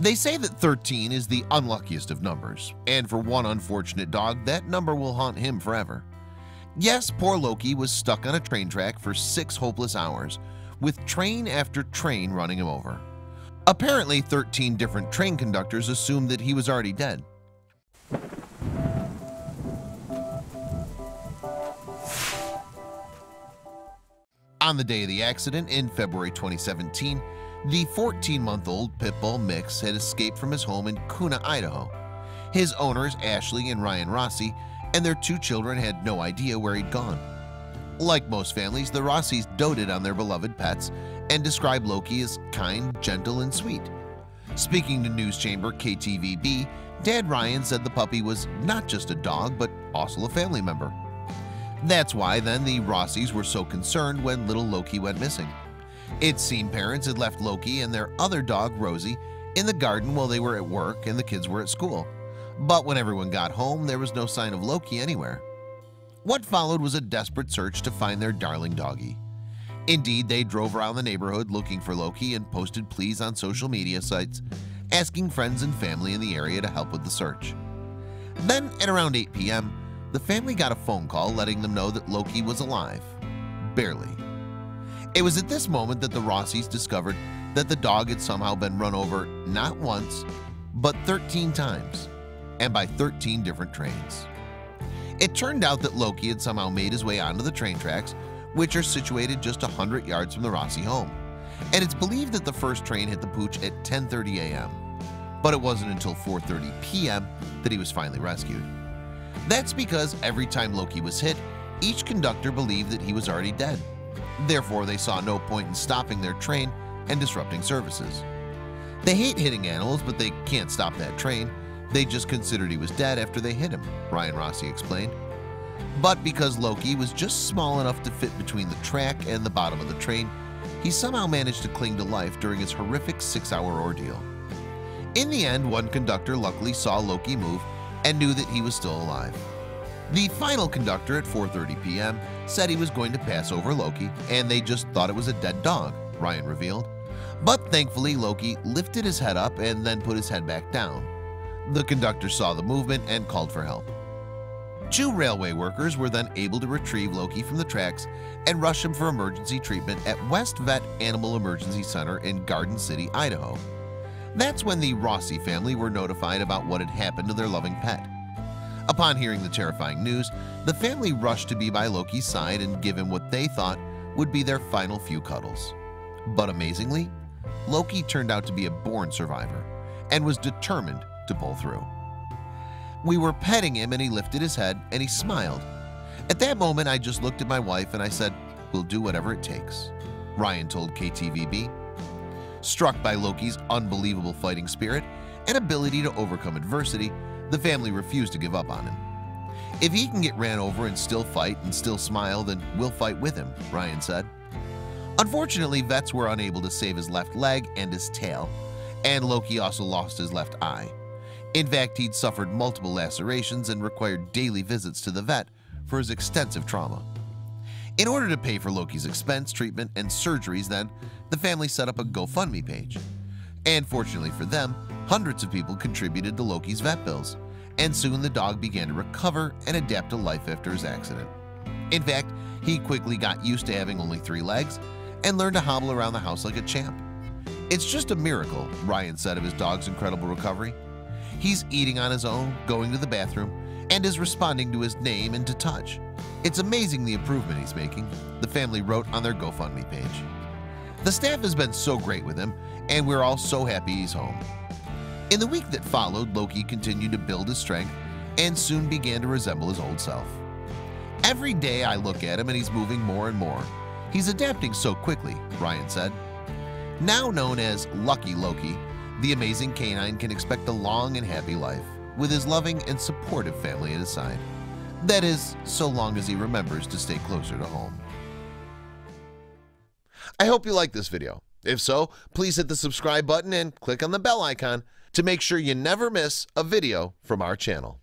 They say that 13 is the unluckiest of numbers, and for one unfortunate dog, that number will haunt him forever. Yes, poor Loki was stuck on a train track for 6 hopeless hours, with train after train running him over. Apparently, 13 different train conductors assumed that he was already dead. On the day of the accident in February 2017, the 14-month-old pit bull mix had escaped from his home in Kuna, Idaho. His owners, Ashley and Ryan Rossi, and their 2 children had no idea where he'd gone. Like most families, the Rossis doted on their beloved pets and described Loki as kind, gentle, and sweet. Speaking to news chamber KTVB, Dad Ryan said the puppy was not just a dog, but also a family member. That's why then the Rossis were so concerned when little Loki went missing. It seemed parents had left Loki and their other dog, Rosie, in the garden while they were at work and the kids were at school. But when everyone got home, there was no sign of Loki anywhere. What followed was a desperate search to find their darling doggie. Indeed, they drove around the neighborhood looking for Loki and posted pleas on social media sites, asking friends and family in the area to help with the search. Then, at around 8 p.m., the family got a phone call letting them know that Loki was alive. Barely. It was at this moment that the Rossis discovered that the dog had somehow been run over not once, but 13 times, and by 13 different trains. It turned out that Loki had somehow made his way onto the train tracks, which are situated just 100 yards from the Rossi home, and it's believed that the first train hit the pooch at 10:30 a.m. But it wasn't until 4:30 p.m. that he was finally rescued. That's because every time Loki was hit, each conductor believed that he was already dead. Therefore, they saw no point in stopping their train and disrupting services. They hate hitting animals, but they can't stop that train. They just considered he was dead after they hit him, Ryan Rossi explained. But because Loki was just small enough to fit between the track and the bottom of the train, he somehow managed to cling to life during his horrific 6-hour ordeal. In the end, one conductor luckily saw Loki move and knew that he was still alive. The final conductor at 4:30 p.m. said he was going to pass over Loki, and they just thought it was a dead dog, Ryan revealed. But thankfully, Loki lifted his head up and then put his head back down. The conductor saw the movement and called for help. 2 railway workers were then able to retrieve Loki from the tracks and rush him for emergency treatment at West Vet Animal Emergency Center in Garden City, Idaho. That's when the Rossi family were notified about what had happened to their loving pet. Upon hearing the terrifying news, the family rushed to be by Loki's side and give him what they thought would be their final few cuddles. But amazingly, Loki turned out to be a born survivor and was determined to pull through. We were petting him and he lifted his head and he smiled. At that moment, I just looked at my wife and I said, "We'll do whatever it takes," Ryan told KTVB. Struck by Loki's unbelievable fighting spirit and ability to overcome adversity, the family refused to give up on him. "If he can get ran over and still fight and still smile, then we'll fight with him," Ryan said. Unfortunately, vets were unable to save his left leg and his tail, and Loki also lost his left eye. In fact, he'd suffered multiple lacerations and required daily visits to the vet for his extensive trauma. In order to pay for Loki's expense, treatment, and surgeries then, the family set up a GoFundMe page. And fortunately for them, hundreds of people contributed to Loki's vet bills, and soon the dog began to recover and adapt to life after his accident. In fact, he quickly got used to having only 3 legs and learned to hobble around the house like a champ. "It's just a miracle," Ryan said of his dog's incredible recovery. "He's eating on his own, going to the bathroom, and is responding to his name and to touch. It's amazing the improvement he's making," the family wrote on their GoFundMe page. "The staff has been so great with him, and we're all so happy he's home." In the week that followed, Loki continued to build his strength and soon began to resemble his old self. "Every day I look at him and he's moving more and more. He's adapting so quickly," Ryan said. Now known as Lucky Loki, the amazing canine can expect a long and happy life with his loving and supportive family at his side. That is, so long as he remembers to stay closer to home. I hope you liked this video. If so, please hit the subscribe button and click on the bell icon to make sure you never miss a video from our channel.